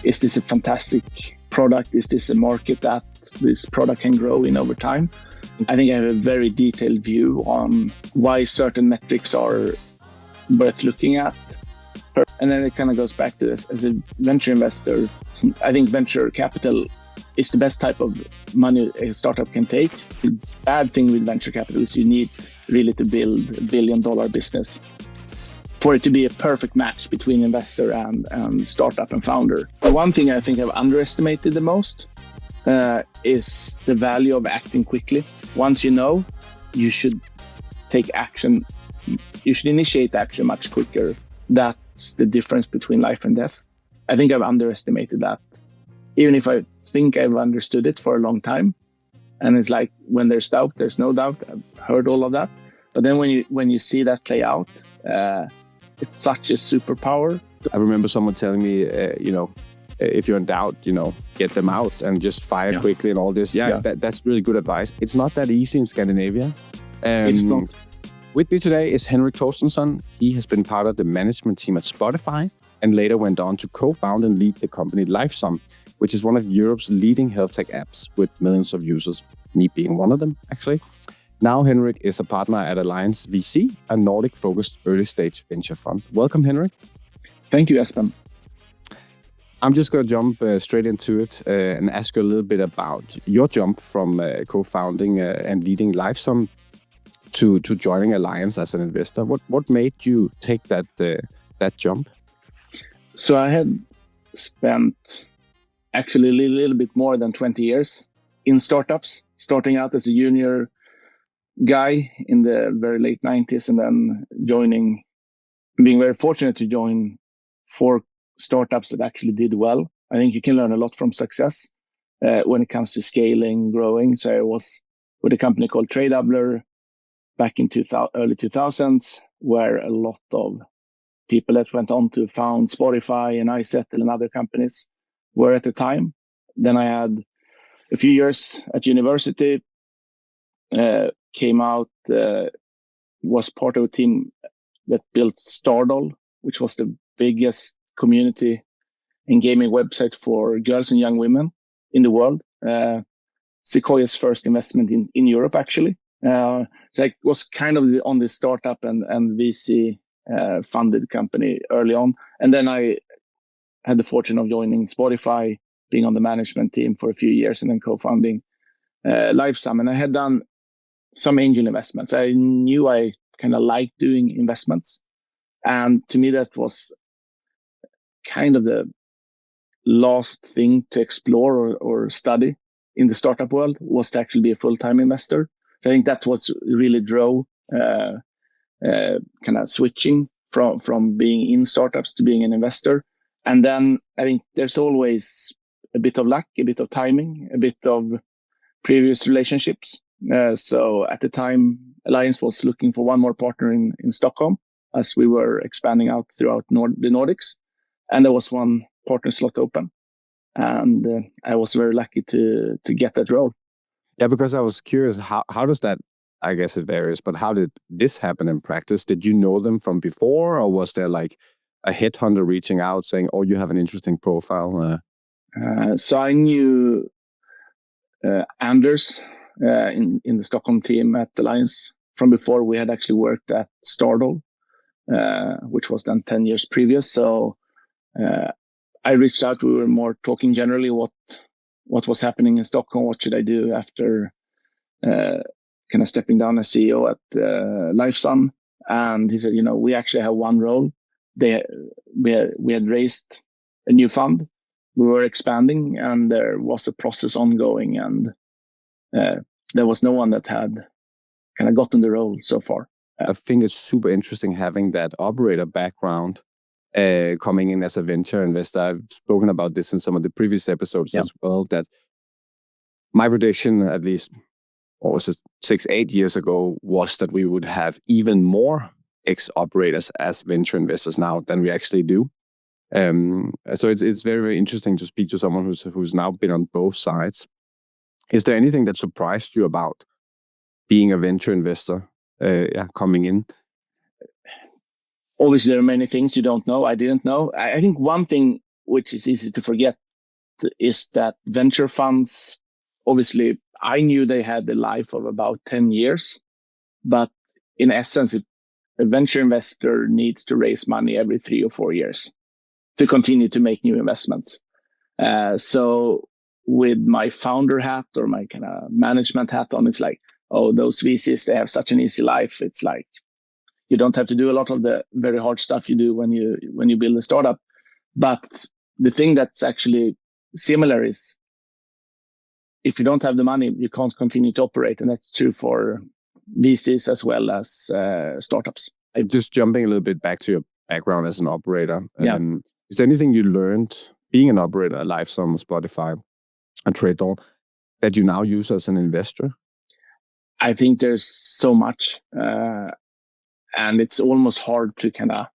is this a fantastic product? Is this a market that this product can grow in over time? I think I have a very detailed view on why certain metrics are worth looking at. And then it kind of goes back to this as a venture investor. I think venture capital is the best type of money a startup can take. The bad thing with venture capital is you need really to build $1 billion business for it to be a perfect match between investor and startup and founder. One thing I think I've underestimated the most is the value of acting quickly. Once you know, you should take action. You should initiate action much quicker. That's the difference between life and death. I think I've underestimated that. Even if I think I've understood it for a long time. And it's like, when there's doubt, there's no doubt. I've heard all of that. But then when you see that play out, it's such a superpower. I remember someone telling me, if you're in doubt, get them out and just fire quickly and all this. That's really good advice. It's not that easy in Scandinavia. It's not. With me today is Henrik Torstensson. He has been part of the management team at Spotify and later went on to co-found and lead the company LifeSum, which is one of Europe's leading health tech apps with millions of users, me being one of them, actually. Now Henrik is a partner at Alliance VC, a Nordic-focused early-stage venture fund. Welcome, Henrik. Thank you, Espen. I'm just going to jump straight into it and ask you a little bit about your jump from co-founding and leading LifeSum to joining Alliance as an investor. What made you take that jump? So I had spent actually a little bit more than 20 years in startups, starting out as a junior guy in the very late 90s and then being very fortunate to join 4 startups that actually did well. I think you can learn a lot from success when it comes to scaling, growing. So I was with a company called Tradeabler back in early 2000s, where a lot of people that went on to found Spotify and iSettle and other companies were at the time. Then I had a few years at university, came out, was part of a team that built Stardoll, which was the biggest community and gaming website for girls and young women in the world. Sequoia's first investment in Europe, actually. So I was kind of on the startup and VC funded company early on. And then I had the fortune of joining Spotify, being on the management team for a few years and then co-founding LifeSum. And I had done some angel investments. I knew I kind of liked doing investments. And to me, that was kind of the last thing to explore or study in the startup world, was to actually be a full-time investor. So I think that's what really drove kind of switching from being in startups to being an investor. And then I think there's always a bit of luck, a bit of timing, a bit of previous relationships. So at the time, Alliance was looking for one more partner in Stockholm as we were expanding out throughout the Nordics. And there was one partner slot open. And I was very lucky to get that role. Yeah, because I was curious, how does that, I guess it varies, but how did this happen in practice? Did you know them from before, or was there like a headhunter reaching out saying, oh, you have an interesting profile? So I knew Anders in the Stockholm team at Alliance from before. We had actually worked at Stardoll, which was done 10 years previous. So I reached out. We were more talking generally what was happening in Stockholm. What should I do after kind of stepping down as CEO at LifeSum? And he said, we actually have one role. We had raised a new fund. We were expanding, and there was a process ongoing, and there was no one that had kind of gotten the role so far. I think it's super interesting having that operator background coming in as a venture investor. I've spoken about this in some of the previous episodes as well, that my prediction, at least, 6-8 years ago, was that we would have even more ex-operators as venture investors now than we actually do. So it's very, very interesting to speak to someone who's now been on both sides. Is there anything that surprised you about being a venture investor coming in? Obviously, there are many things you don't know. I didn't know. I think one thing which is easy to forget, is that venture funds, obviously, I knew they had the life of about 10 years, but in essence, a venture investor needs to raise money every 3 or 4 years to continue to make new investments. So with my founder hat or my kind of management hat on, it's like, oh, those VCs, they have such an easy life. It's like, you don't have to do a lot of the very hard stuff you do when you build a startup. But the thing that's actually similar is, if you don't have the money, you can't continue to operate. And that's true for VCs as well as startups. I'm just jumping a little bit back to your background as an operator. Yeah. Is there anything you learned being an operator at Lifesum, Spotify, and Tradall that you now use as an investor? I think there's so much. And it's almost hard to kind of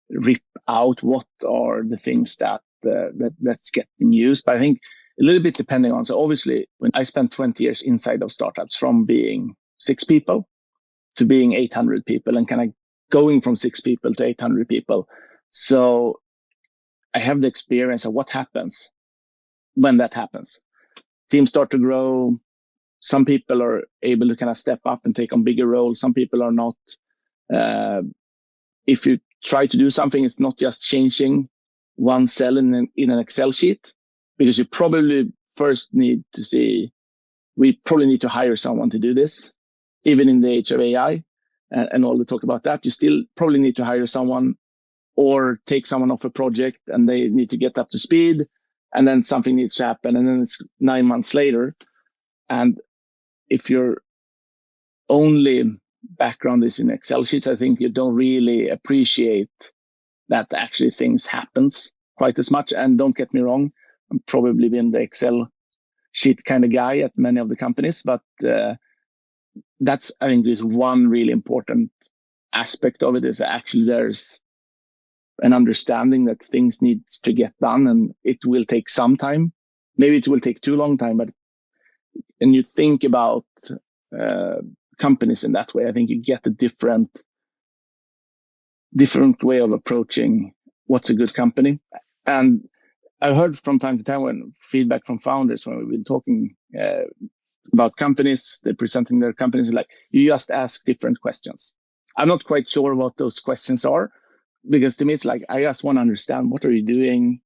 rip out what are the things that's getting used. But I think a little bit depending on. So obviously, when I spent 20 years inside of startups, from being 6 people to being 800 people, and kind of going from 6 people to 800 people. So I have the experience of what happens when that happens. Teams start to grow. Some people are able to kind of step up and take on bigger roles. Some people are not. If you try to do something, it's not just changing one cell in an Excel sheet, because you probably first need to see, we probably need to hire someone to do this. Even in the age of AI and all the talk about that, you still probably need to hire someone or take someone off a project, and they need to get up to speed, and then something needs to happen, and then it's 9 months later. And if your only background is in Excel sheets, I think you don't really appreciate that actually things happens quite as much. And don't get me wrong, I'm probably been the Excel sheet kind of guy at many of the companies, but that's, I think, is one really important aspect of it, is actually there's an understanding that things needs to get done, and it will take some time. Maybe it will take too long time, but and you think about companies in that way, I think you get a different way of approaching what's a good company. And I heard from time to time when feedback from founders, when we've been talking about companies, they're presenting their companies, like, you just ask different questions. I'm not quite sure what those questions are, because to me, it's like, I just want to understand, what are you doing?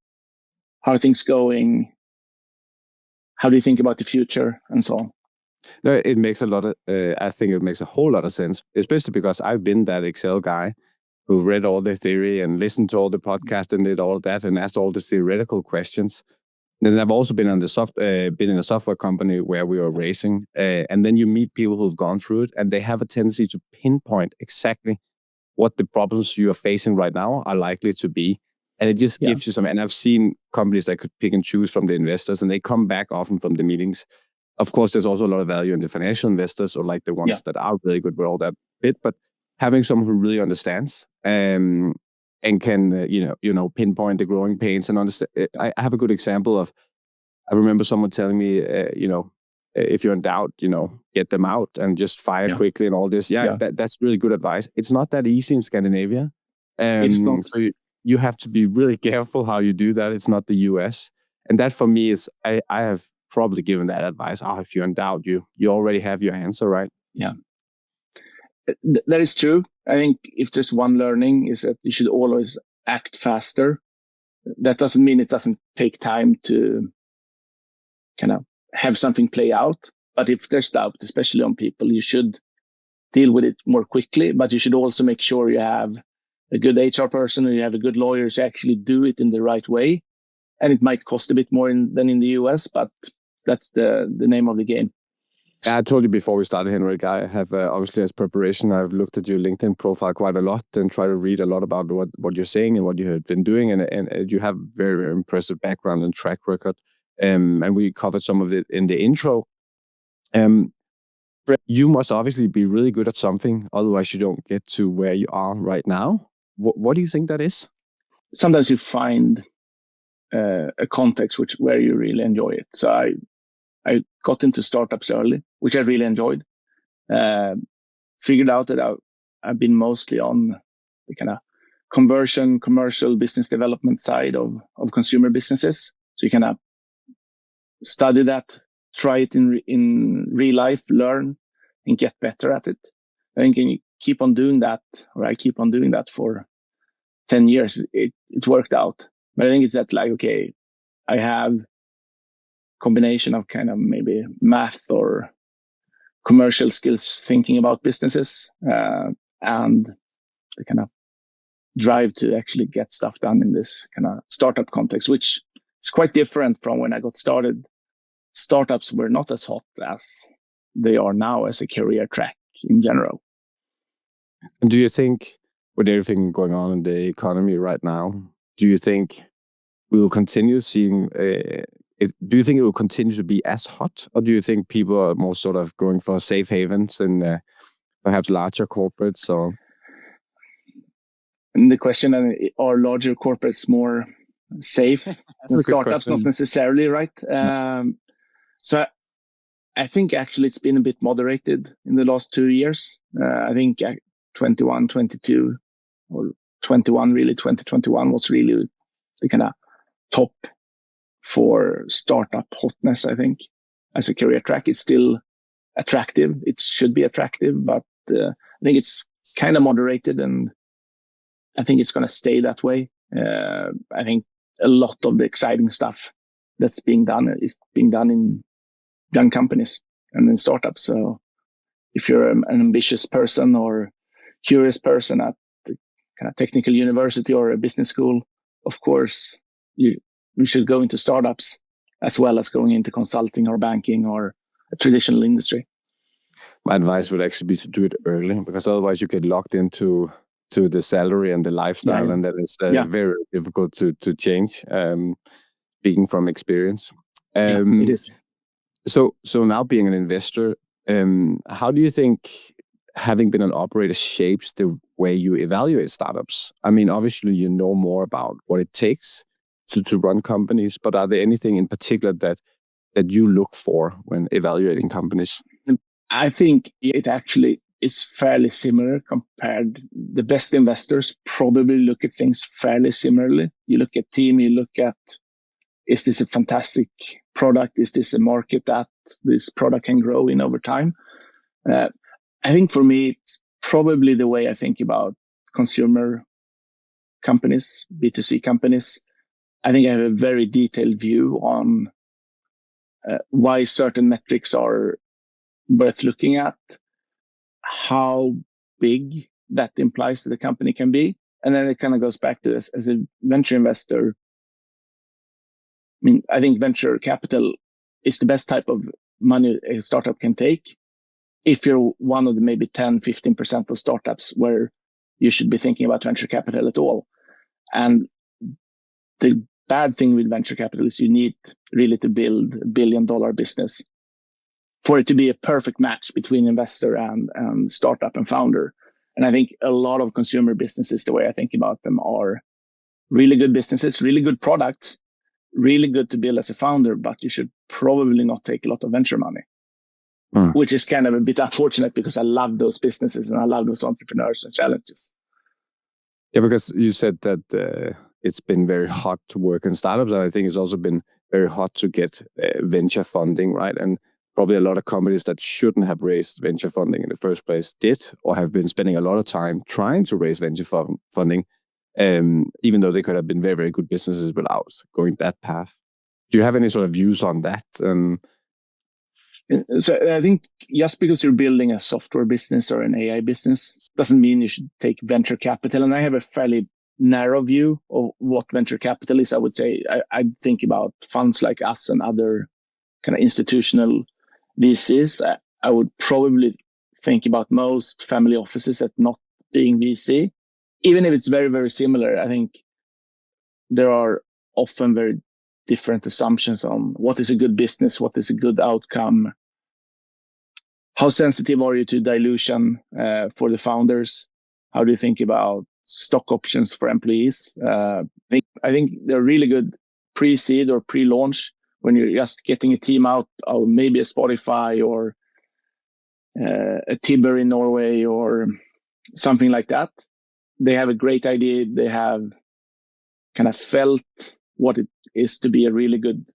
How are things going? How do you think about the future? And so on. No, it makes I think it makes a whole lot of sense, especially because I've been that Excel guy who read all the theory and listened to all the podcasts and did all that and asked all the theoretical questions. And then I've also been in a software company where we were racing, and then you meet people who've gone through it, and they have a tendency to pinpoint exactly what the problems you are facing right now are likely to be. And it just gives you some, and I've seen companies that could pick and choose from the investors, and they come back often from the meetings. Of course, there's also a lot of value in the financial investors, or like the ones that are really good with all that bit, but having someone who really understands and can, pinpoint the growing pains and understand. I have a good example of, I remember someone telling me, if you're in doubt, get them out and just fire quickly and all this. That's really good advice. It's not that easy in Scandinavia. It's not. So you have to be really careful how you do that. It's not the US. And that for me is, I have probably given that advice. If you're in doubt, you already have your answer, right? Yeah. That is true. I think if there's one learning, is that you should always act faster. That doesn't mean it doesn't take time to kind of have something play out. But if there's doubt, especially on people, you should deal with it more quickly. But you should also make sure you have a good HR person, or you have a good lawyer to actually do it in the right way. And it might cost a bit more than in the US, but that's the name of the game. I told you before we started, Henrik, I have obviously, as preparation, I've looked at your LinkedIn profile quite a lot and try to read a lot about what you're saying and what you have been doing. And you have very, very impressive background and track record. And we covered some of it in the intro. You must obviously be really good at something, otherwise you don't get to where you are right now. What do you think that is? Sometimes you find a context where you really enjoy it. So I got into startups early, which I really enjoyed. Figured out that I've been mostly on the kind of conversion, commercial business development side of consumer businesses. So you can study that, try it in real life, learn, and get better at it. I think you keep on doing that, or I keep on doing that for 10 years. It worked out. But I think it's that like, okay, I have combination of kind of maybe math or commercial skills thinking about businesses and the kind of drive to actually get stuff done in this kind of startup context, which is quite different from when I got started. Startups were not as hot as they are now as a career track in general. And do you think, with everything going on in the economy right now, do you think we will continue seeing? Do you think it will continue to be as hot, or do you think people are more sort of going for safe havens and perhaps larger corporates? Or and the question: are larger corporates more safe than startups? Not necessarily, right? So I think actually it's been a bit moderated in the last 2 years. I think 21, 22, or 21 really 2021 was really the kind of top for startup hotness. I think as a career track, it's still attractive. It should be attractive, but I think it's kind of moderated, and I think it's going to stay that way. I think a lot of the exciting stuff that's being done is being done in young companies and in startups. So if you're an ambitious person or curious person at the kind of technical university or a business school, of course, you should go into startups as well as going into consulting or banking or a traditional industry. My advice would actually be to do it early, because otherwise you get locked into the salary and the lifestyle, and that is very difficult to change. Speaking from experience, it is. So now being an investor, how do you think having been an operator shapes the way you evaluate startups? I mean, obviously you know more about what it takes to run companies, but are there anything in particular that you look for when evaluating companies? I think it actually is fairly similar compared. The best investors probably look at things fairly similarly. You look at team, you look at, is this a fantastic product? Is this a market that this product can grow in over time? I think for me, it's probably the way I think about consumer companies, B2C companies. I think I have a very detailed view on why certain metrics are worth looking at, how big that implies that the company can be. And then it kind of goes back to this as a venture investor. I mean, I think venture capital is the best type of money a startup can take if you're one of the maybe 10, 15% of startups where you should be thinking about venture capital at all. And the bad thing with venture capital is you need really to build $1 billion business for it to be a perfect match between investor and startup and founder. And I think a lot of consumer businesses, the way I think about them, are really good businesses, really good products, really good to build as a founder, but you should probably not take a lot of venture money, which is kind of a bit unfortunate because I love those businesses and I love those entrepreneurs and challenges. Yeah, because you said that it's been very hot to work in startups, and I think it's also been very hot to get venture funding, right? And probably a lot of companies that shouldn't have raised venture funding in the first place did, or have been spending a lot of time trying to raise venture funding, even though they could have been very, very good businesses without going that path. Do you have any sort of views on that? So I think just because you're building a software business or an AI business doesn't mean you should take venture capital. And I have a fairly narrow view of what venture capital is. I would say I think about funds like us and other kind of institutional VCs. I would probably think about most family offices as not being VC. Even if it's very, very similar, I think there are often very different assumptions on what is a good business, what is a good outcome, how sensitive are you to dilution for the founders, how do you think about stock options for employees. I think they're really good pre-seed or pre-launch when you're just getting a team out of maybe a Spotify or a Tibber in Norway or something like that. they have a great idea. They have kind of felt what it is to be a really good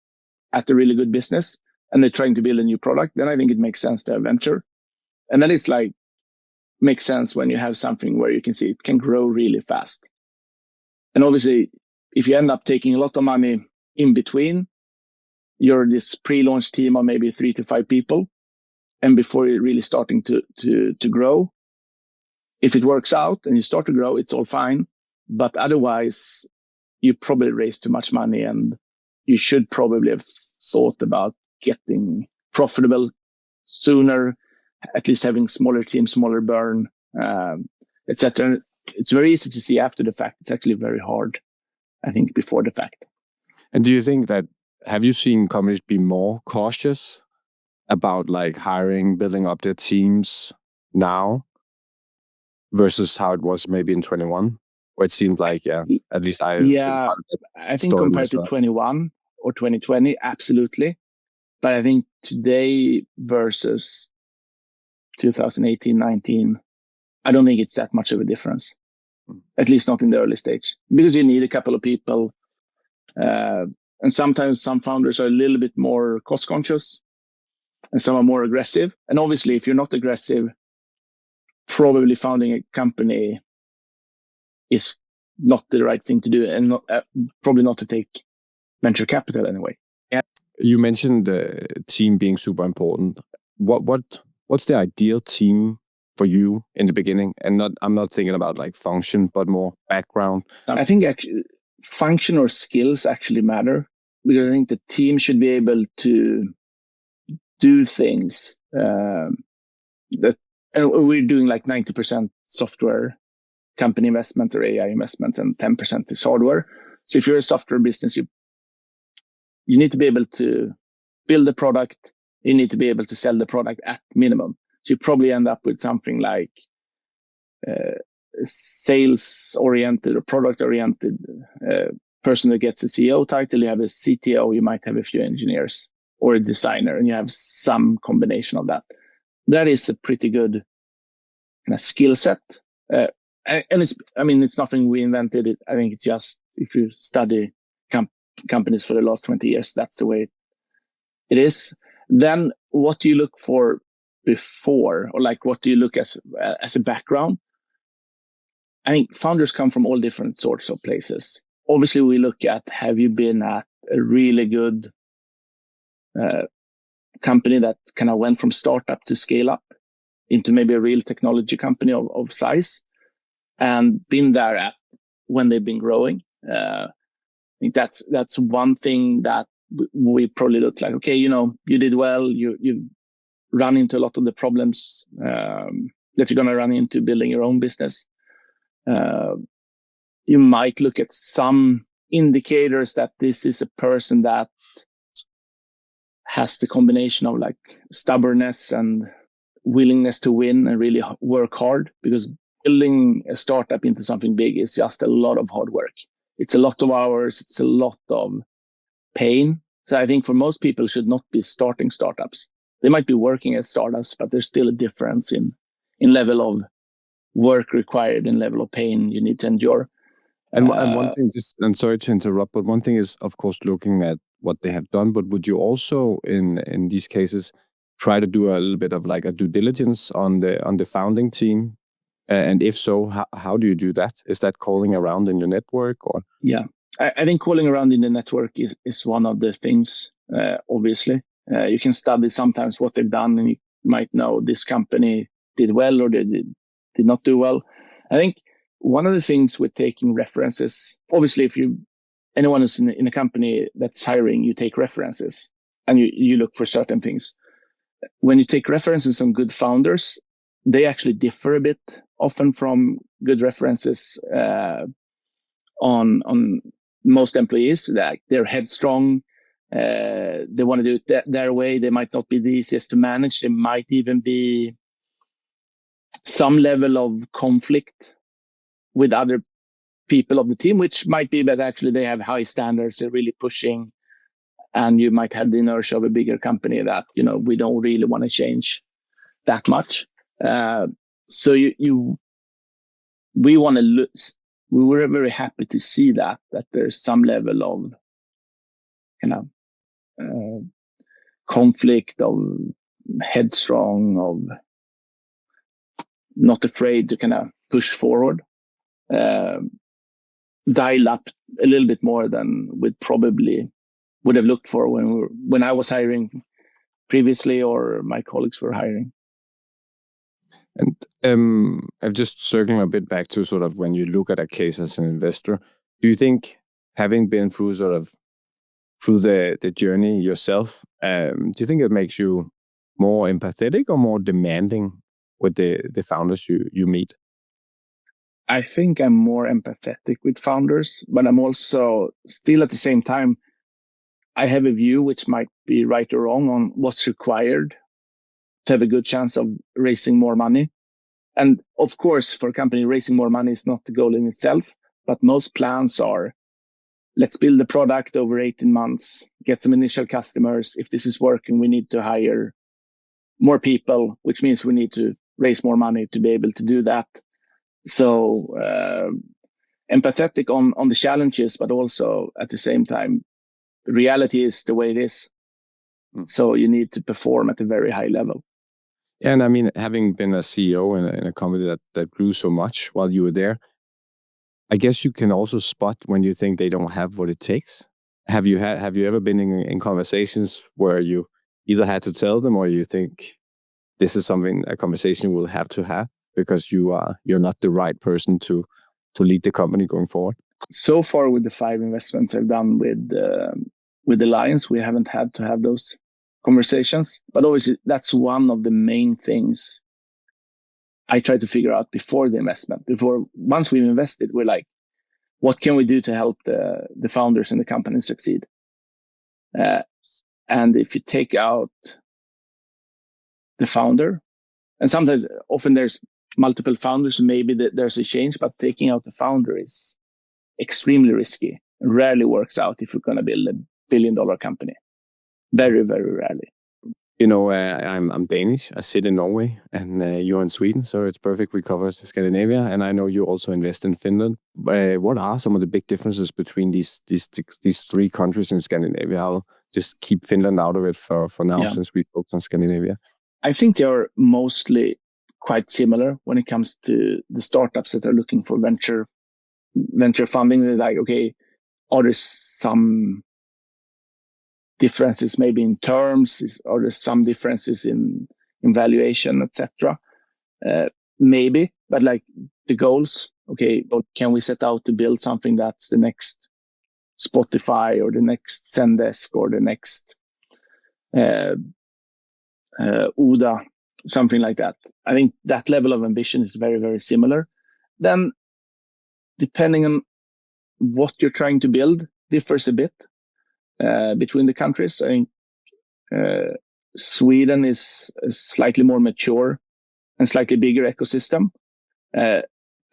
business, and they're trying to build a new product. Then I think it makes sense to have venture. And then it's like, makes sense when you have something where you can see it can grow really fast. And obviously, if you end up taking a lot of money in between, you're this pre-launch team of maybe 3 to 5 people. And before you're really starting to grow, if it works out and you start to grow, it's all fine. But otherwise, you probably raise too much money, and you should probably have thought about getting profitable sooner, at least having smaller teams, smaller burn, etc. It's very easy to see after the fact. It's actually very hard, I think, before the fact. And do you think that, have you seen companies be more cautious about like hiring, building up their teams now versus how it was maybe in 21? Where it seemed like, at least I think compared myself. to 21 or 2020, absolutely. But I think today versus 2018, 19, I don't think it's that much of a difference. At least not in the early stage, because you need a couple of people. And sometimes some founders are a little bit more cost conscious and some are more aggressive. And obviously, if you're not aggressive, probably founding a company is not the right thing to do, and not, probably not to take venture capital anyway. Yeah. You mentioned the team being super important. What's the ideal team for you in the beginning? And I'm not thinking about like function, but more background. I think actually function or skills actually matter, because I think the team should be able to do things that, and we're doing like 90% software company investment or AI investment, and 10% is hardware. So if you're a software business, you need to be able to build a product. You need to be able to sell the product at minimum. So you probably end up with something like sales-oriented or product-oriented person that gets a CEO title. You have a CTO, you might have a few engineers or a designer, and you have some combination of that. That is a pretty good skill set. And it's nothing we invented. I think it's just, if you study companies for the last 20 years, that's the way it is. Then what do you look for before, or like what do you look as a background? I think founders come from all different sorts of places. Obviously, we look at, have you been at a really good company that kind of went from startup to scale up into maybe a real technology company of size, and been there at when they've been growing. I think that's one thing that we probably look like, okay, you did well, you run into a lot of the problems that you're going to run into building your own business. You might look at some indicators that this is a person that has the combination of like stubbornness and willingness to win and really work hard, because building a startup into something big is just a lot of hard work. It's a lot of hours. It's a lot of pain. So I think for most people should not be starting startups. They might be working at startups, but there's still a difference in level of work required and level of pain you need to endure. And one thing, I'm sorry to interrupt, but one thing is, of course, looking at what they have done. But would you also, in these cases, try to do a little bit of like a due diligence on the founding team? And if so, how do you do that? Is that calling around in your network, or? Yeah, I think calling around in the network is one of the things. Obviously, you can study sometimes what they've done, and you might know this company did well or they did not do well. I think one of the things with taking references, obviously, if anyone is in a company that's hiring, you take references and you look for certain things. When you take references on good founders, they actually differ a bit often from good references on most employees. That they're headstrong, they want to do it their way. They might not be the easiest to manage. There might even be some level of conflict with other people of the team, which might be that actually they have high standards, they're really pushing, and you might have the inertia of a bigger company that, we don't really want to change that much. So you we want to lose. We were very happy to see that there's some level of conflict, of headstrong, of not afraid to kind of push forward, dial up a little bit more than we'd probably would have looked for when I was hiring previously or my colleagues were hiring. And I'm just circling a bit back to sort of when you look at a case as an investor, do you think having been through the journey yourself, do you think it makes you more empathetic or more demanding with the founders you meet? I think I'm more empathetic with founders, but I'm also still at the same time, I have a view which might be right or wrong on what's required to have a good chance of raising more money. And of course, for a company, raising more money is not the goal in itself, but most plans are, let's build the product over 18 months, get some initial customers. If this is working, we need to hire more people, which means we need to raise more money to be able to do that. So empathetic on the challenges, but also at the same time, reality is the way it is. So you need to perform at a very high level. And I mean, having been a CEO in a company that grew so much while you were there, I guess you can also spot when you think they don't have what it takes. Have you ever been in conversations where you either had to tell them or you think this is a conversation we'll have to have because you're not the right person to lead the company going forward? So far with the 5 investments I've done with Alliance, we haven't had to have those conversations. But obviously, that's one of the main things I try to figure out before the investment. Once we've invested, we're like, what can we do to help the founders in the company succeed? And if you take out the founder, and often there's multiple founders, so maybe there's a change, but taking out the founder is extremely risky. It rarely works out if you're going to build a $1 billion company. Very, very rarely. You know, I'm Danish. I sit in Norway, and you're in Sweden, so it's perfect. We cover Scandinavia, and I know you also invest in Finland. What are some of the big differences between these 3 countries in Scandinavia? I'll just keep Finland out of it for now, since we focus on Scandinavia. I think they are mostly quite similar when it comes to the startups that are looking for venture funding. They're like, okay, are there some differences maybe in terms? Are there some differences in valuation, etc.? Maybe, but like the goals, okay, but can we set out to build something that's the next Spotify or the next Zendesk or the next Oda, something like that. I think that level of ambition is very, very similar. Then, depending on what you're trying to build, differs a bit between the countries. I think Sweden is a slightly more mature and slightly bigger ecosystem.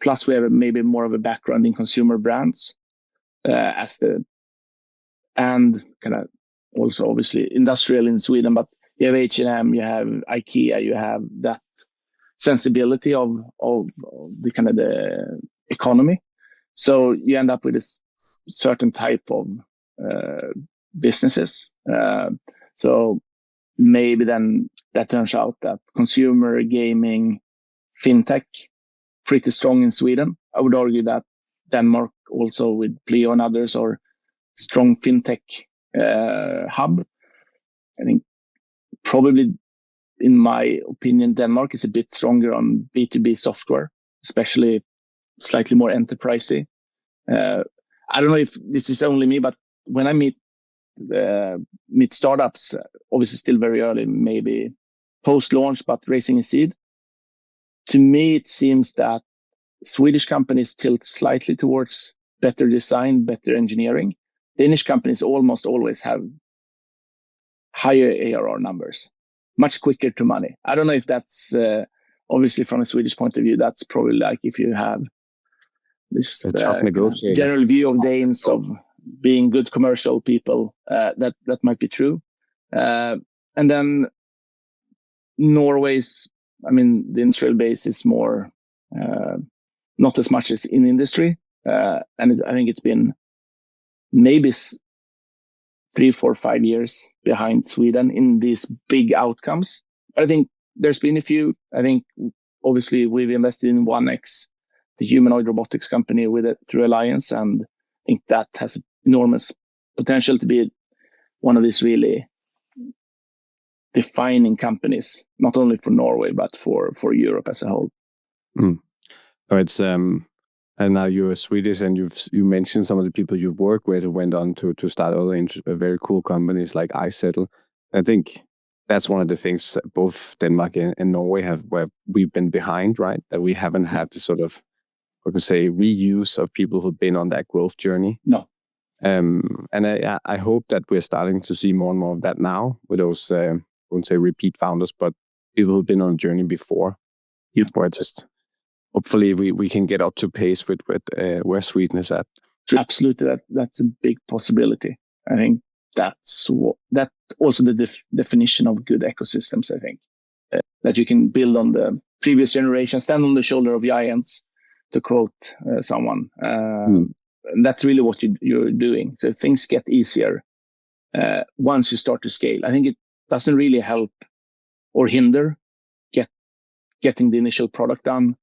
Plus, we have maybe more of a background in consumer brands and kind of also obviously industrial in Sweden, but you have H&M, you have IKEA, you have that sensibility of the kind of the economy. So you end up with a certain type of businesses. So maybe then that turns out that consumer, gaming, fintech, pretty strong in Sweden. I would argue that Denmark also with Pleo and others are strong fintech hub. I think probably, in my opinion, Denmark is a bit stronger on B2B software, especially slightly more enterprisey. I don't know if this is only me, but when I meet startups, obviously still very early, maybe post-launch, but raising a seed, to me it seems that Swedish companies tilt slightly towards better design, better engineering. Danish companies almost always have higher ARR numbers, much quicker to money. I don't know if that's obviously from a Swedish point of view, that's probably like if you have this general view of Danes of being good commercial people, that might be true. And then Norway's, I mean, the industrial base is more not as much as in industry. And I think it's been maybe 3, 4, 5 years behind Sweden in these big outcomes. But I think there's been a few. I think obviously we've invested in 1X, the humanoid robotics company, with it through Alliance, and I think that has enormous potential to be one of these really defining companies, not only for Norway but for Europe as a whole. Oh, it's and now you're Swedish, and you mentioned some of the people you work with who went on to start other very cool companies like iSettle. I think that's one of the things both Denmark and Norway have, where we've been behind, right? That we haven't had the sort of, we could say, reuse of people who've been on that growth journey. No. And I hope that we're starting to see more and more of that now with those, I wouldn't say repeat founders, but people who've been on a journey before. Where just hopefully we can get up to pace with where Sweden is at. Absolutely, that's a big possibility. I think that's also the definition of good ecosystems. I think that you can build on the previous generation, stand on the shoulder of giants, to quote someone. And that's really what you're doing. So things get easier once you start to scale. I think it doesn't really help or hinder getting the initial product done,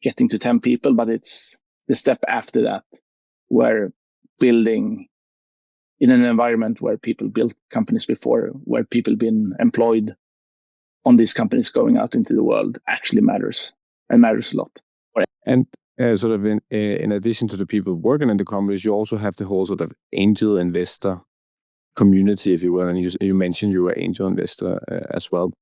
getting to 10 people, but it's the step after that, where building in an environment where people built companies before, where people been employed on these companies going out into the world, actually matters, and matters a lot. And sort of in addition to the people working in the companies, you also have the whole sort of angel investor community, if you will. And you mentioned you were an angel investor as well.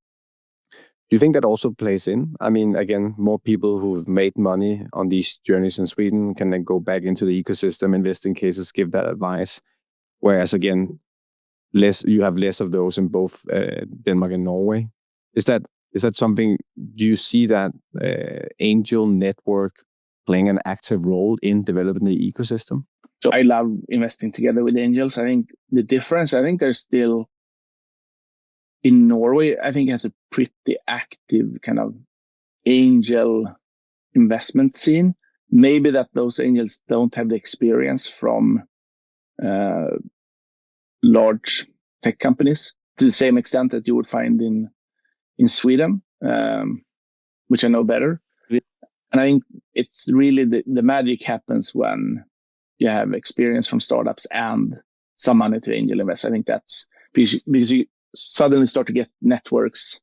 Do you think that also plays in? I mean, again, more people who've made money on these journeys in Sweden can then go back into the ecosystem, invest in cases, give that advice. Whereas, again, you have less of those in both Denmark and Norway. Is that something? Do you see that angel network playing an active role in developing the ecosystem? So I love investing together with angels. I think the difference, there's still, in Norway, I think it has a pretty active kind of angel investment scene. Maybe that those angels don't have the experience from large tech companies to the same extent that you would find in Sweden, which I know better. And I think it's really the magic happens when you have experience from startups and some money to angel invest. I think that's because you suddenly start to get networks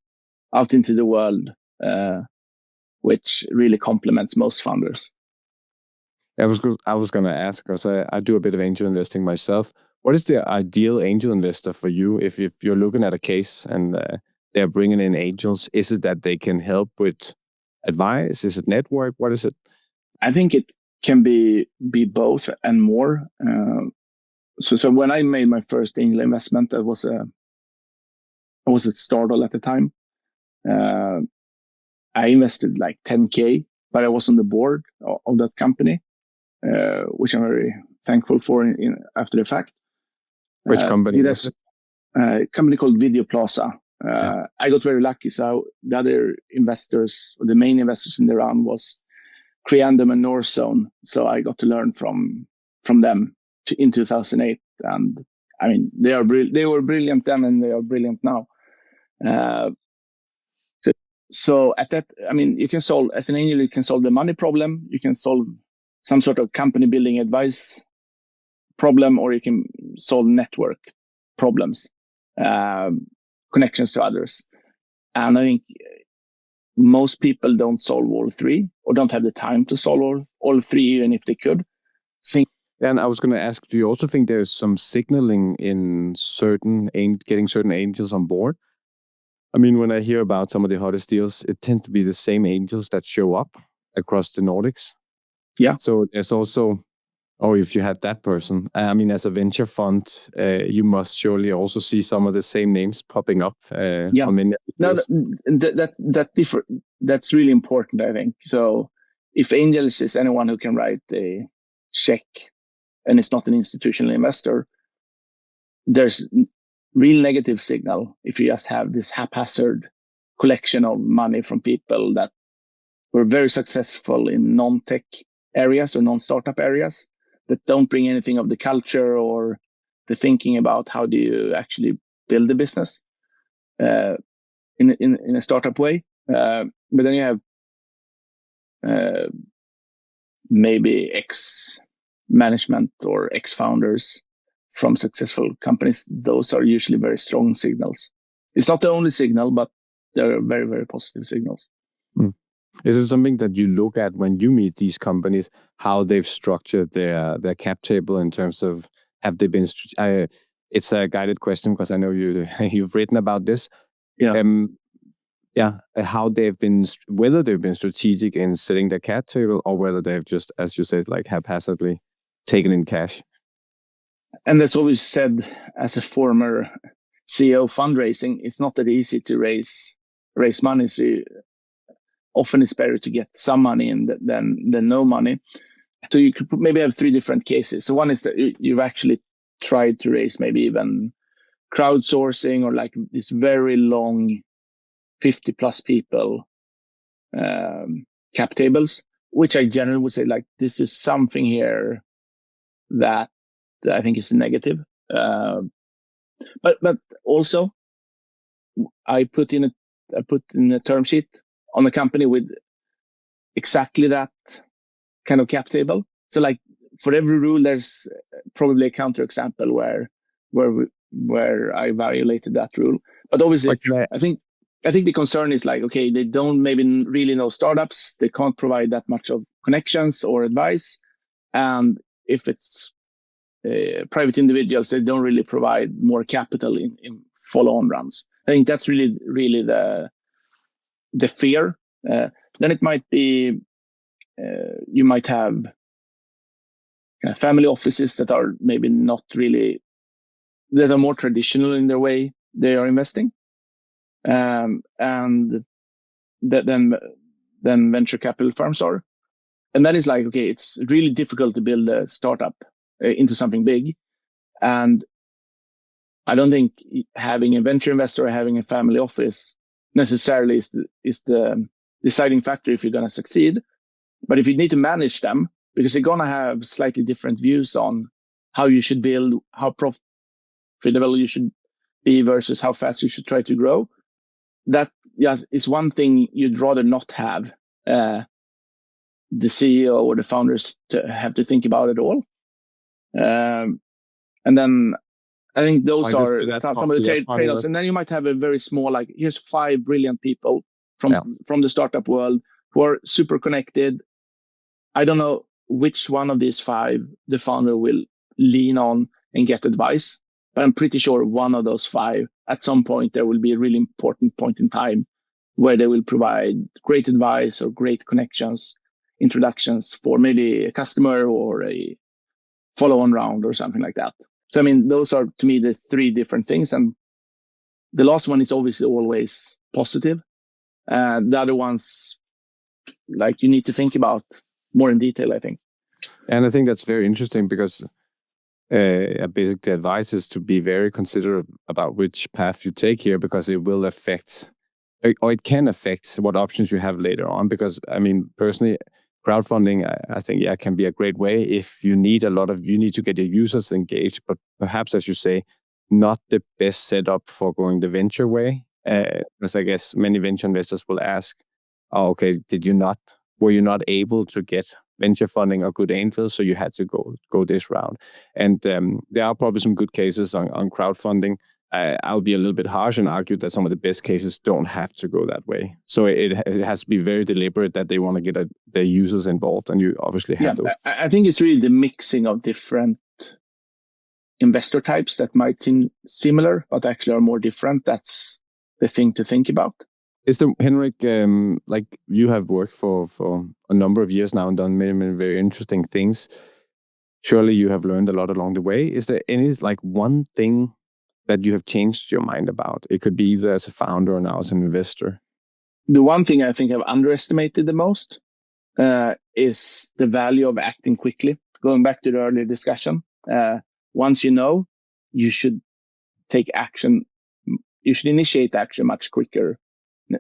out into the world, which really complements most founders. I was going to ask, because I do a bit of angel investing myself. What is the ideal angel investor for you? If you're looking at a case and they're bringing in angels, is it that they can help with advice? Is it network? What is it? I think it can be both and more. So when I made my first angel investment, I was at Stardoll at the time. I invested like 10K, but I was on the board of that company, which I'm very thankful for after the fact. Which company was it? A company called Video Plaza. I got very lucky. So the other investors, or the main investors in the round, was Creandum and Northzone. So I got to learn from them in 2008. And I mean, they were brilliant then, and they are brilliant now. So at that, I mean, you can solve, as an angel, you can solve the money problem, you can solve some sort of company building advice problem, or you can solve network problems, connections to others. And I think most people don't solve all three, or don't have the time to solve all three, even if they could. And I was going to ask, do you also think there's some signaling in getting certain angels on board? I mean, when I hear about some of the hottest deals, it tends to be the same angels that show up across the Nordics. Yeah. So there's also, if you had that person, I mean, as a venture fund, you must surely also see some of the same names popping up. On many deals. That's really important, I think. So if angels is anyone who can write a check and it's not an institutional investor, there's real negative signal if you just have this haphazard collection of money from people that were very successful in non-tech areas or non-startup areas that don't bring anything of the culture or the thinking about how do you actually build a business in a startup way. But then you have maybe ex-management or ex-founders from successful companies. Those are usually very strong signals. It's not the only signal, but they're very, very positive signals. Is it something that you look at when you meet these companies, how they've structured their cap table in terms of, have they been... it's a guided question because I know you've written about this. How they've been, whether they've been strategic in setting their cap table or whether they've just, as you said, like haphazardly taken in cash. And that's always said as a former CEO of fundraising, it's not that easy to raise money. So often it's better to get some money than no money. So you could maybe have three different cases. So one is that you've actually tried to raise maybe even crowdsourcing or like this very long 50 plus people cap tables, which I generally would say like this is something here that I think is negative. But also I put in a term sheet on a company with exactly that kind of cap table. So like for every rule, there's probably a counterexample where I violated that rule. But obviously, I think the concern is like, okay, they don't maybe really know startups. They can't provide that much of connections or advice. And if it's private individuals, they don't really provide more capital in follow-on runs. I think that's really the fear. Then it might be you might have family offices that are maybe not really, that are more traditional in their way they are investing, and then venture capital firms are, and that is like, okay, it's really difficult to build a startup into something big, and I don't think having a venture investor or having a family office necessarily is the deciding factor if you're going to succeed. But if you need to manage them, because they're going to have slightly different views on how you should build, how profitable you should be versus how fast you should try to grow, that is one thing you'd rather not have the CEO or the founders to have to think about at all. And then I think those are some of the trade-offs. And then you might have a very small, like, here's 5 brilliant people from the startup world who are super connected. I don't know which one of these 5 the founder will lean on and get advice, but I'm pretty sure one of those 5, at some point, there will be a really important point in time where they will provide great advice or great connections, introductions for maybe a customer or a follow-on round or something like that. So, I mean, those are, to me, the 3 different things. And the last one is obviously always positive. The other ones, like, you need to think about more in detail, I think. And I think that's very interesting because basic advice is to be very considerate about which path you take here, because it will affect, or it can affect what options you have later on. Because, I mean, personally, crowdfunding, I think, can be a great way if you need you need to get your users engaged, but perhaps, as you say, not the best setup for going the venture way. Because I guess many venture investors will ask, oh, okay, were you not able to get venture funding or good angels, so you had to go this route? And there are probably some good cases on crowdfunding. I'll be a little bit harsh and argue that some of the best cases don't have to go that way. So it has to be very deliberate that they want to get their users involved, and you obviously have those. I think it's really the mixing of different investor types that might seem similar, but actually are more different. That's the thing to think about. Is there, Henrik, like you have worked for a number of years now and done many, many very interesting things. Surely you have learned a lot along the way. Is there any, like, one thing that you have changed your mind about? It could be either as a founder or now as an investor. The one thing I think I've underestimated the most is the value of acting quickly. Going back to the earlier discussion, once you know, you should take action. You should initiate action much quicker.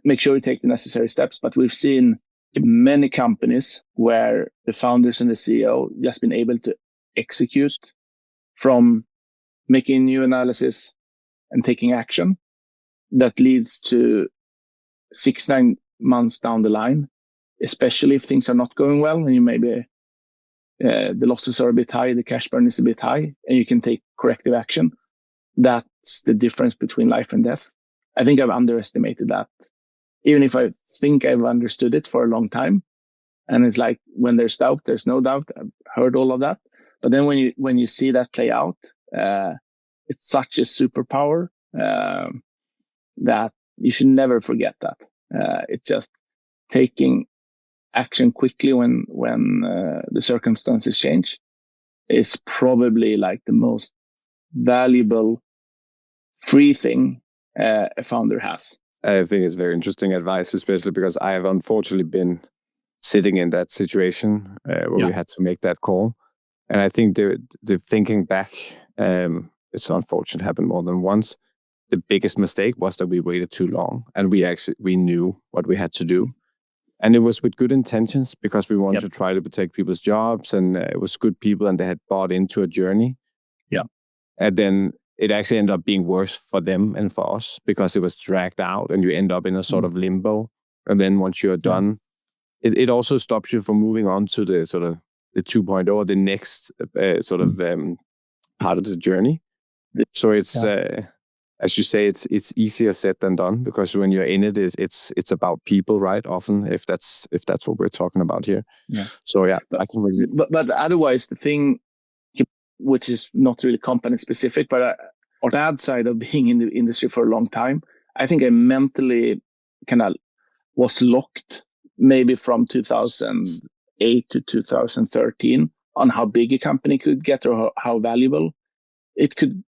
Make sure you take the necessary steps. But we've seen many companies where the founders and the CEO just been able to execute from making new analysis and taking action that leads to 6-9 months down the line, especially if things are not going well and you maybe the losses are a bit high, the cash burn is a bit high, and you can take corrective action. That's the difference between life and death. I think I've underestimated that. Even if I think I've understood it for a long time. And it's like, when there's doubt, there's no doubt. I've heard all of that. But then when you see that play out, it's such a superpower that you should never forget that. It's just taking action quickly when the circumstances change is probably like the most valuable free thing a founder has. I think it's very interesting advice, especially because I have unfortunately been sitting in that situation where we had to make that call. And I think the thinking back, it's unfortunate, happened more than once. The biggest mistake was that we waited too long, and we knew what we had to do. And it was with good intentions, because we wanted to try to protect people's jobs, and it was good people, and they had bought into a journey. Yeah. And then it actually ended up being worse for them and for us, because it was dragged out, and you end up in a sort of limbo. And then once you're done, it also stops you from moving on to the sort of the 2.0, the next sort of part of the journey. So it's as you say, it's easier said than done, because when you're in it, it's about people, right? Often, if that's what we're talking about here. Yeah. So I can really. But otherwise, the thing, which is not really company specific, but on the bad side of being in the industry for a long time, I think I mentally kind of was locked maybe from 2008 to 2013 on how big a company could get, or how valuable it could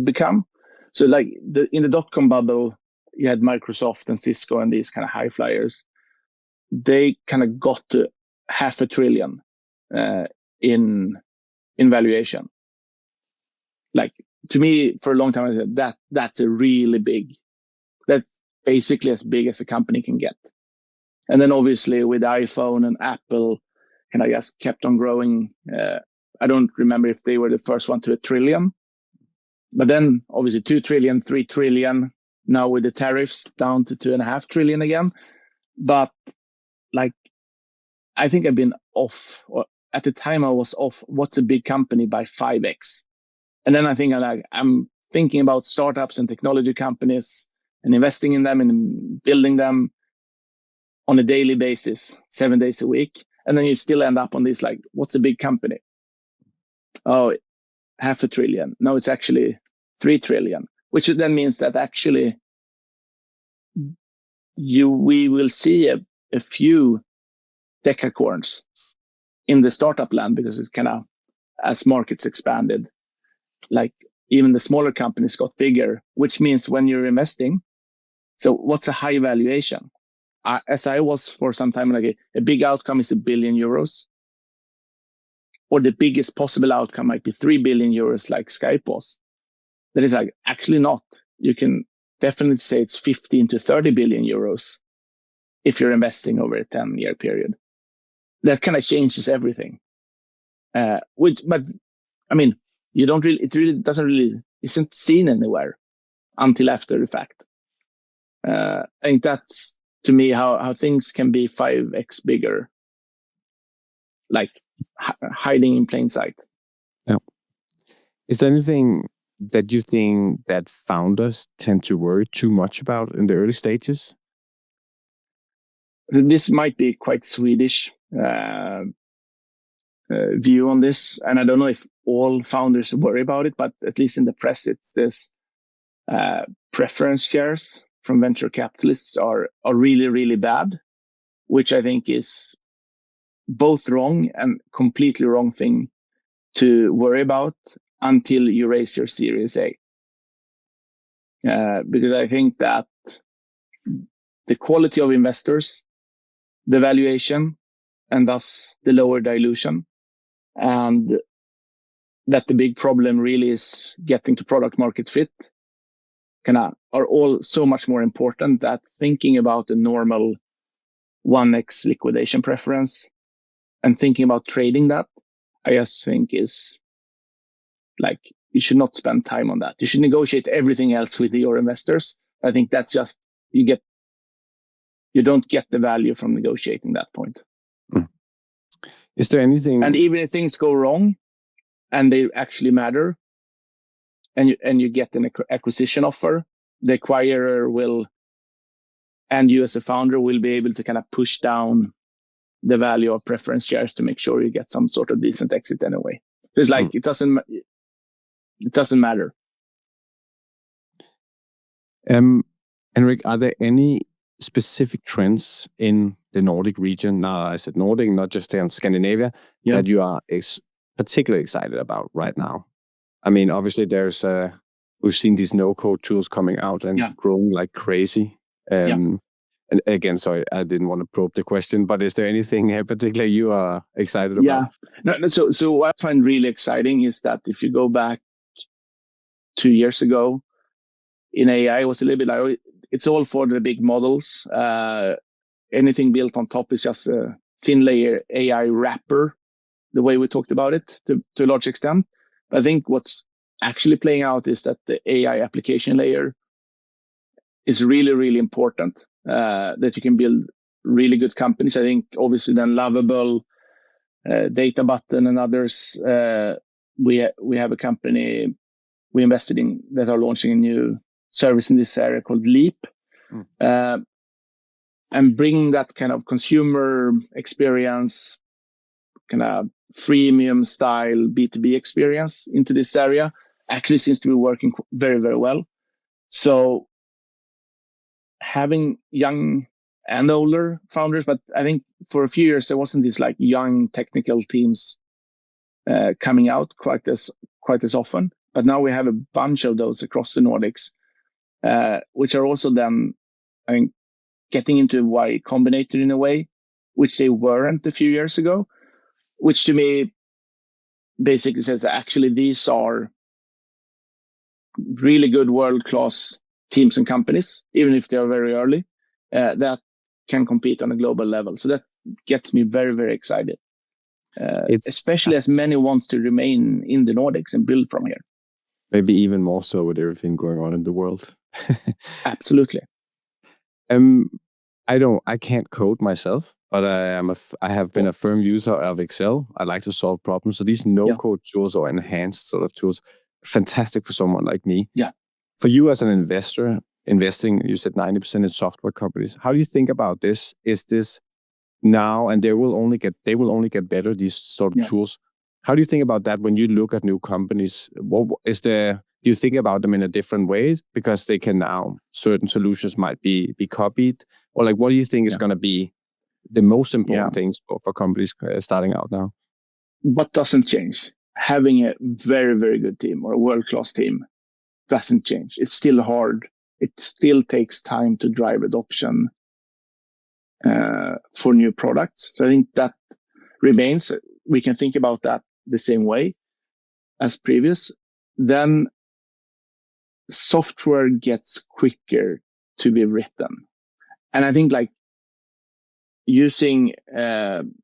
become. So like in the dot-com bubble, you had Microsoft and Cisco and these kind of high flyers. They kind of got to $500 billion in valuation. Like, to me, for a long time, I said that's a really big. That's basically as big as a company can get. And then obviously with iPhone and Apple, kind of just kept on growing. I don't remember if they were the first one to $1 trillion. But then obviously 2 trillion, 3 trillion, now with the tariffs down to 2.5 trillion again. But like, I think I've been off, or at the time I was off, what's a big company by 5x? And then I think I'm thinking about startups and technology companies and investing in them and building them on a daily basis, 7 days a week. And then you still end up on this, like, what's a big company? Oh, $500 billion. No, it's actually 3 trillion, which then means that actually we will see a few decacorns in the startup land, because it's kind of, as markets expanded, like even the smaller companies got bigger, which means when you're investing, so what's a high valuation? As I was for some time, like a big outcome is €1 billion. Or the biggest possible outcome might be 3 billion euros, like Skype was. That is like, actually not. You can definitely say it's 15 to 30 billion euros if you're investing over a 10-year period. That kind of changes everything. But I mean, it isn't seen anywhere until after the fact. I think that's, to me, how things can be 5x bigger, like hiding in plain sight. Yeah. Is there anything that you think that founders tend to worry too much about in the early stages? This might be quite Swedish view on this, and I don't know if all founders worry about it, but at least in the press, it's this preference shares from venture capitalists are really, really bad, which I think is both wrong and completely wrong thing to worry about until you raise your Series A. Because I think that the quality of investors, the valuation, and thus the lower dilution, and that the big problem really is getting to product market fit, are all so much more important that thinking about a normal 1x liquidation preference and thinking about trading that, I just think is like, you should not spend time on that. You should negotiate everything else with your investors. I think that's just, you don't get the value from negotiating that point. Is there anything? And even if things go wrong and they actually matter, and you get an acquisition offer, the acquirer will, and you as a founder will be able to kind of push down the value of preference shares to make sure you get some sort of decent exit anyway. So it's like, it doesn't matter. Henrik, are there any specific trends in the Nordic region? Now, I said Nordic, not just in Scandinavia, that you are particularly excited about right now. I mean, obviously, we've seen these no-code tools coming out and growing like crazy. And again, sorry, I didn't want to probe the question, but is there anything in particular you are excited about? No, so what I find really exciting is that if you go back 2 years ago, in AI, it was a little bit like, it's all for the big models. Anything built on top is just a thin layer AI wrapper, the way we talked about it to a large extent. But I think what's actually playing out is that the AI application layer is really, really important, that you can build really good companies. I think obviously then Lovable, Data Button and others, we have a company we invested in that are launching a new service in this area called Leap. And bringing that kind of consumer experience, kind of freemium style B2B experience into this area actually seems to be working very, very well. So having young and older founders, but I think for a few years there wasn't these like young technical teams coming out quite as often. But now we have a bunch of those across the Nordics, which are also then, I think, getting into Y Combinator in a way, which they weren't a few years ago, which to me basically says that actually these are really good world-class teams and companies, even if they are very early, that can compete on a global level. So that gets me very, very excited, especially as many wants to remain in the Nordics and build from here. Maybe even more so with everything going on in the world. Absolutely. I can't code myself, but I have been a firm user of Excel. I like to solve problems. So these no-code tools or enhanced sort of tools, fantastic for someone like me. Yeah. For you as an investor, investing, you said 90% in software companies. How do you think about this? Is this now, and they will only get better, these sort of tools? How do you think about that when you look at new companies? Do you think about them in a different way because they can now, certain solutions might be copied? Or like, what do you think is going to be the most important things for companies starting out now? What doesn't change? Having a very, very good team or a world-class team doesn't change. It's still hard. It still takes time to drive adoption for new products. So I think that remains. We can think about that the same way as previous. Then software gets quicker to be written. And I think like using kind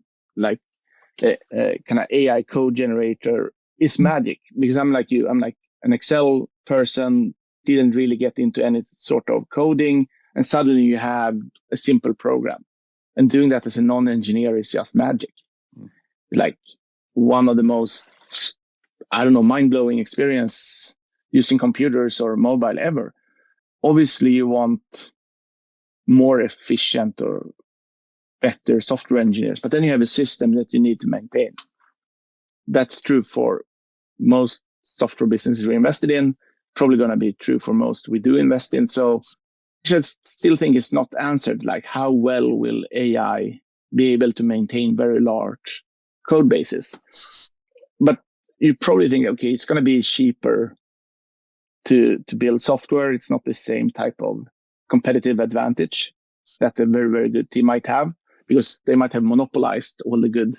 of AI code generator is magic, because I'm like you. I'm like an Excel person, didn't really get into any sort of coding, and suddenly you have a simple program. And doing that as a non-engineer is just magic. Like one of the most, mind-blowing experience using computers or mobile ever. Obviously, you want more efficient or better software engineers, but then you have a system that you need to maintain. That's true for most software businesses we invested in, probably going to be true for most we do invest in. So I still think it's not answered, like how well will AI be able to maintain very large code bases? But you probably think, okay, it's going to be cheaper to build software. It's not the same type of competitive advantage that a very, very good team might have, because they might have monopolized all the good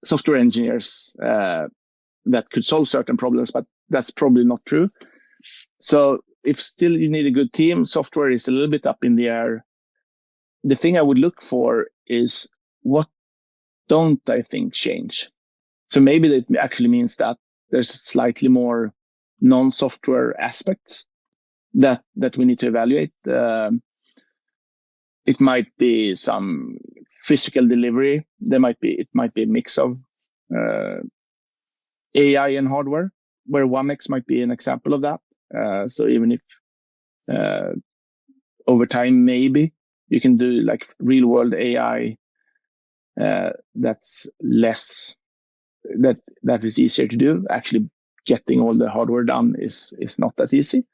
software engineers that could solve certain problems, but that's probably not true. So if still you need a good team, software is a little bit up in the air. the thing I would look for is what don't I think change. So maybe that actually means that there's slightly more non-software aspects that we need to evaluate. It might be some physical delivery. It might be a mix of AI and hardware, where 1X might be an example of that. So even if over time, maybe you can do like real world AI that's less, that is easier to do. Actually, getting all the hardware done is not that easy.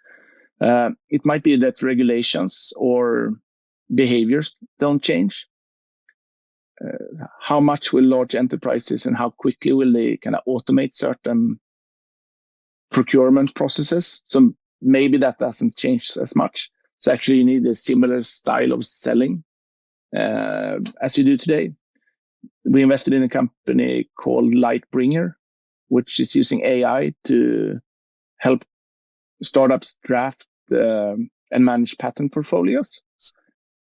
It might be that regulations or behaviors don't change. How much will large enterprises and how quickly will they kind of automate certain procurement processes? So maybe that doesn't change as much. So actually you need a similar style of selling as you do today. We invested in a company called Lightbringer, which is using AI to help startups draft and manage patent portfolios.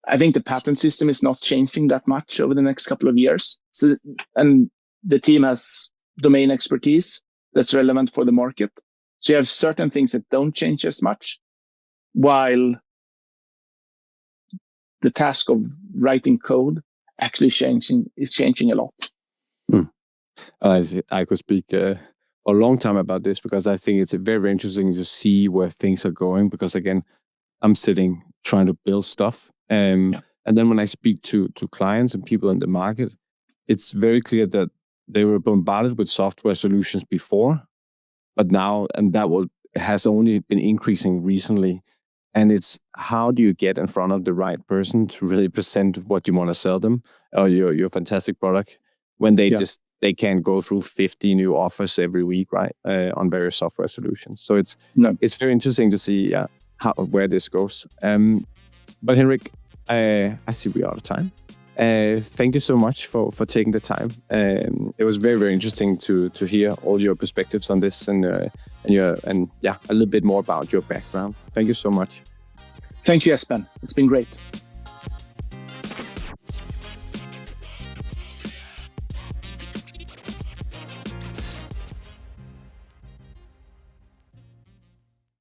I think the patent system is not changing that much over the next couple of years. So, and the team has domain expertise that's relevant for the market. So you have certain things that don't change as much, while the task of writing code actually is changing a lot. I could speak a long time about this, because I think it's very interesting to see where things are going, because again, I'm sitting trying to build stuff. And then when I speak to clients and people in the market, it's very clear that they were bombarded with software solutions before, but now, and that has only been increasing recently. And it's how do you get in front of the right person to really present what you want to sell them, or your fantastic product, when they they can't go through 50 new offers every week, right, on various software solutions. So it's very interesting to see where this goes. But Henrik, I see we are out of time. Thank you so much for taking the time. It was very, very interesting to hear all your perspectives on this and a little bit more about your background. Thank you so much. Thank you, Espen. It's been great.